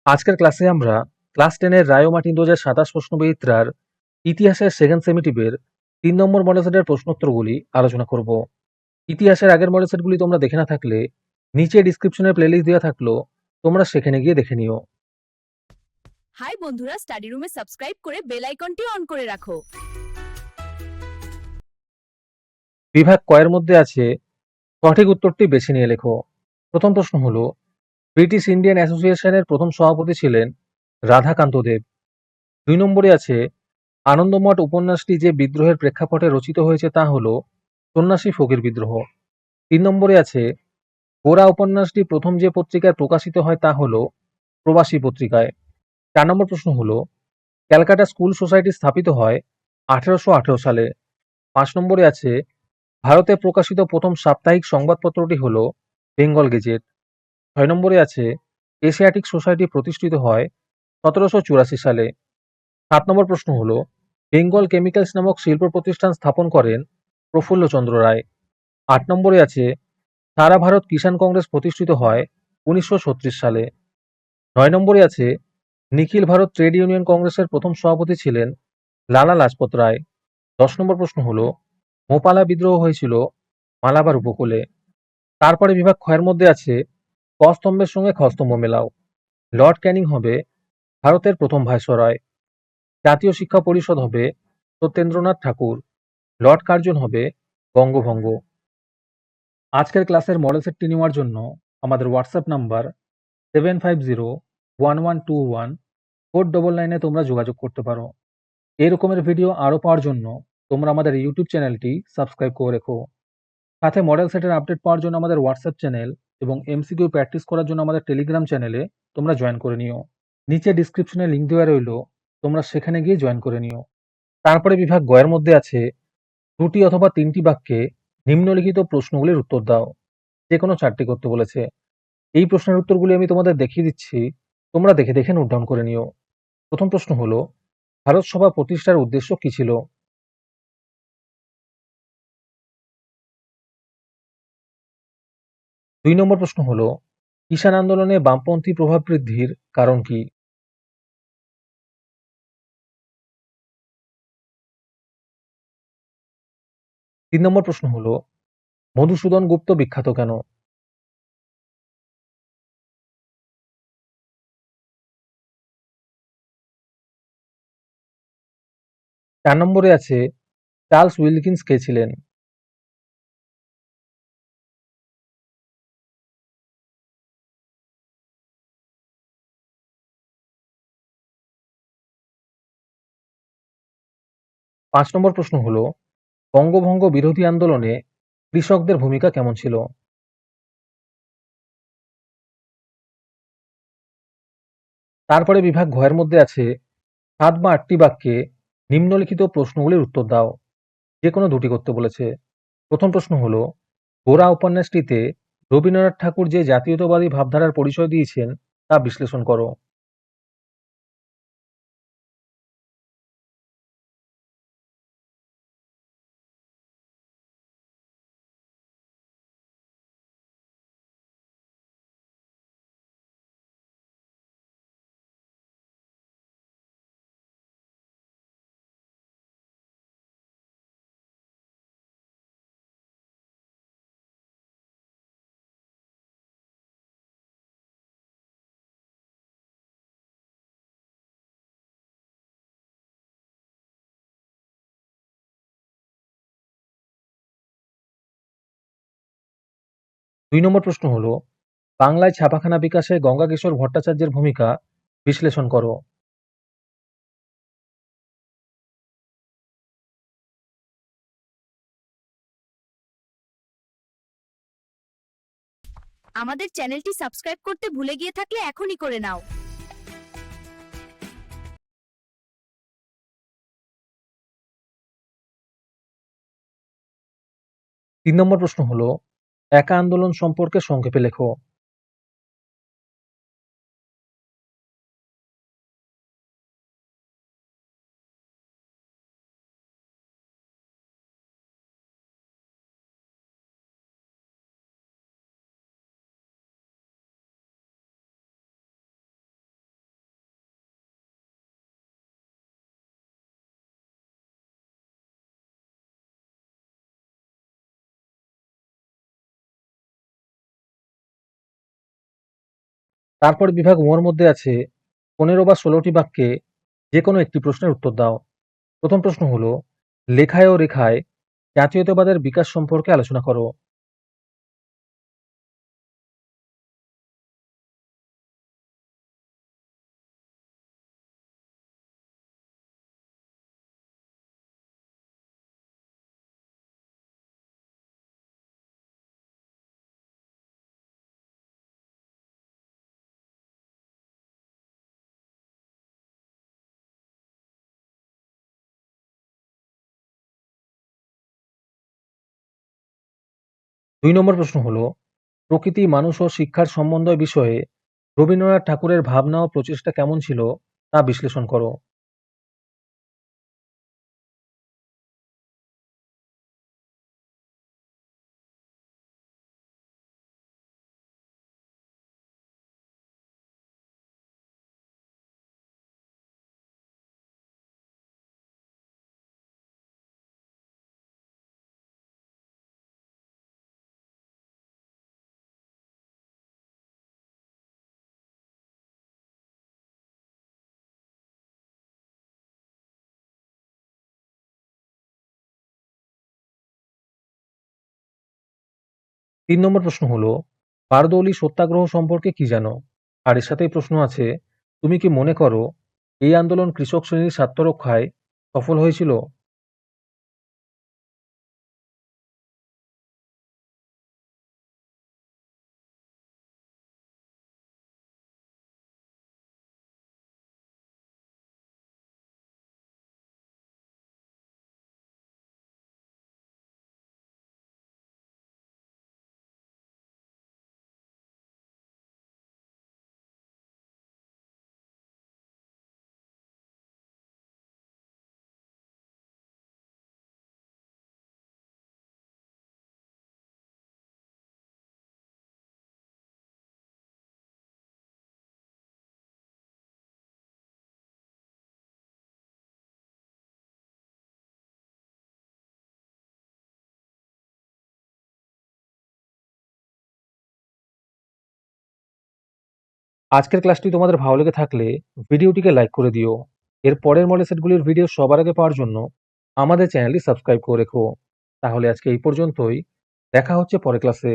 আজকের ক্লাসে আমরা ক্লাস 10 এর রায়োমার্টিন 2027 প্রশ্নবিচিত্রার ইতিহাসের সেকেন্ড সেমিটিভের 3 নম্বর মডেল সেটের প্রশ্নোত্তরগুলি আলোচনা করব। ইতিহাসের আগের মডেল সেটগুলি তোমরা দেখে না থাকলে নিচে ডিসক্রিপশনে প্লেলিস্ট দেওয়া থাকলো, তোমরা সেখানে গিয়ে দেখে নিও। হাই বন্ধুরা, স্টাডি রুমে সাবস্ক্রাইব করে বেল আইকনটি অন করে রাখো। বিভাগ কয়ের মধ্যে আছে সঠিক উত্তরটি বেছে নিয়ে লেখো। প্রথম প্রশ্ন হলো, ব্রিটিশ ইন্ডিয়ান অ্যাসোসিয়েশনের প্রথম সভাপতি ছিলেন রাধাকান্ত দেব। 2 নম্বরে আছে, আনন্দমঠ উপন্যাসটি যে বিদ্রোহের প্রেক্ষাপটে রচিত হয়েছে তা হলো সন্ন্যাসী ফকির বিদ্রোহ। 3 নম্বরে আছে, গোরা উপন্যাসটি প্রথম যে পত্রিকায় প্রকাশিত হয় তা হলো প্রবাসী পত্রিকায়। 4 নম্বর প্রশ্ন হলো, ক্যালকাটা স্কুল সোসাইটি স্থাপিত হয় 1818 সালে। 5 নম্বরে আছে, ভারতে প্রকাশিত প্রথম সাপ্তাহিক সংবাদপত্রটি হলো বেঙ্গল গেজেট। 6 নম্বরে আছে, এশিয়াটিক সোসাইটি প্রতিষ্ঠিত হয় 1784 সালে। 7 নম্বর প্রশ্ন হলো, বেঙ্গল কেমিক্যালস নামক শিল্প প্রতিষ্ঠান স্থাপন করেন প্রফুল্লচন্দ্র রায়। 8 নম্বরে আছে, সারা ভারত কিষাণ কংগ্রেস প্রতিষ্ঠিত হয় 1936 সালে। 9 নম্বরে আছে, নিখিল ভারত ট্রেড ইউনিয়ন কংগ্রেসের প্রথম সভাপতি ছিলেন লালা লাজপত রায়। 10 নম্বর প্রশ্ন হলো, মোপালা বিদ্রোহ হয়েছিল মালাবার উপকূলে। তারপরে বিভাগ ক্ষয়ের মধ্যে আছে, ক স্তম্ভের সঙ্গে খ স্তম্ভ মেলাও। লর্ড ক্যানিং হবে ভারতের প্রথম ভাইসরয়। জাতীয় শিক্ষা পরিষদ হবে সত্যেন্দ্রনাথ ঠাকুর। লর্ড কার্জন হবে বঙ্গভঙ্গ। আজকের ক্লাসের মডেল সেটটি নেওয়ার জন্য আমাদের হোয়াটসঅ্যাপ নাম্বার 7501121499 তোমরা যোগাযোগ করতে পারো। এই রকমের ভিডিও আরও পাওয়ার জন্য তোমরা আমাদের ইউটিউব চ্যানেলটি সাবস্ক্রাইব করে রেখো। সাথে মডেল সেটের আপডেট পাওয়ার জন্য আমাদের হোয়াটসঅ্যাপ চ্যানেল এবং এমসিকিউ প্র্যাকটিস করার জন্য আমাদের টেলিগ্রাম চ্যানেলে তোমরা জয়েন করে নিও। নিচে ডিসক্রিপশনে লিঙ্ক দেওয়া রইল, তোমরা সেখানে গিয়ে জয়েন করে নিও। তারপরে বিভাগ গয়ের মধ্যে আছে, 2টি অথবা 3টি বাক্যে নিম্নলিখিত প্রশ্নগুলির উত্তর দাও। যে কোনো 4টি করতে বলেছে। এই প্রশ্নের উত্তরগুলি আমি তোমাদের দেখিয়ে দিচ্ছি, তোমরা দেখে দেখে নোট ডাউন করে নিও। প্রথম প্রশ্ন হলো, ভারত সভা প্রতিষ্ঠার উদ্দেশ্য কি ছিল? 2 নম্বর প্রশ্ন হলো, কিষাণ আন্দোলনে বামপন্থী প্রভাব বৃদ্ধির কারণ কি? 3 নম্বর প্রশ্ন হলো, মধুসূদন গুপ্ত বিখ্যাত কেন? 4 নম্বরে আছে, চার্লস উইলকিন্স কে ছিলেন? 5 নম্বর প্রশ্ন হলো, বঙ্গভঙ্গ বিরোধী আন্দোলনে কৃষকদের ভূমিকা কেমন ছিল? তারপরে বিভাগ ঘয়ের মধ্যে আছে, 7 বা 8টি বাক্যে নিম্নলিখিত প্রশ্নগুলির উত্তর দাও। যে কোনো 2টি করতে বলেছে। প্রথম প্রশ্ন হলো, গোরা উপন্যাসটিতে রবীন্দ্রনাথ ঠাকুর যে জাতীয়তাবাদী ভাবধারার পরিচয় দিয়েছেন তা বিশ্লেষণ করো। 2 নম্বর প্রশ্ন হলো, বাংলায় ছাপাখানা বিকাশে গঙ্গাকিশোর ভট্টাচার্যের ভূমিকা বিশ্লেষণ করো। আমাদের চ্যানেলটি সাবস্ক্রাইব করতে ভুলে গিয়ে থাকলে এখনই করে নাও। 3 নম্বর প্রশ্ন হলো, একা আন্দোলন সম্পর্কে সংক্ষেপে লেখো। তারপর বিভাগ ওর মধ্যে আছে 15 বা 16টি বাক্যে যে কোনো একটি প্রশ্নের উত্তর দাও। প্রথম প্রশ্ন হলো, লেখায় ও রেখায় জাতীয়তাবাদের বিকাশ সম্পর্কে আলোচনা করো। 2 নম্বর প্রশ্ন হলো, প্রকৃতি, মানুষ ও শিক্ষার সমন্বয় বিষয়ে রবীন্দ্রনাথ ঠাকুরের ভাবনা ও প্রচেষ্টা কেমন ছিল তা বিশ্লেষণ করো। 3 নম্বর প্রশ্ন হলো, বারদৌলি সত্যাগ্রহ সম্পর্কে কি জানো? আর এর সাথেই প্রশ্ন আছে, তুমি কি মনে করো এই আন্দোলন কৃষক শ্রেণীর স্বার্থ রক্ষায় সফল হয়েছিল? আজকের ক্লাসটি তোমাদের ভালো লেগে থাকলে ভিডিওটিকে লাইক করে দিও। এর পরের মডেল সেটগুলির ভিডিও সবার আগে পাওয়ার জন্য আমাদের চ্যানেলটি সাবস্ক্রাইব করে রেখো। তাহলে আজকে এই পর্যন্তই। দেখা হচ্ছে পরের ক্লাসে।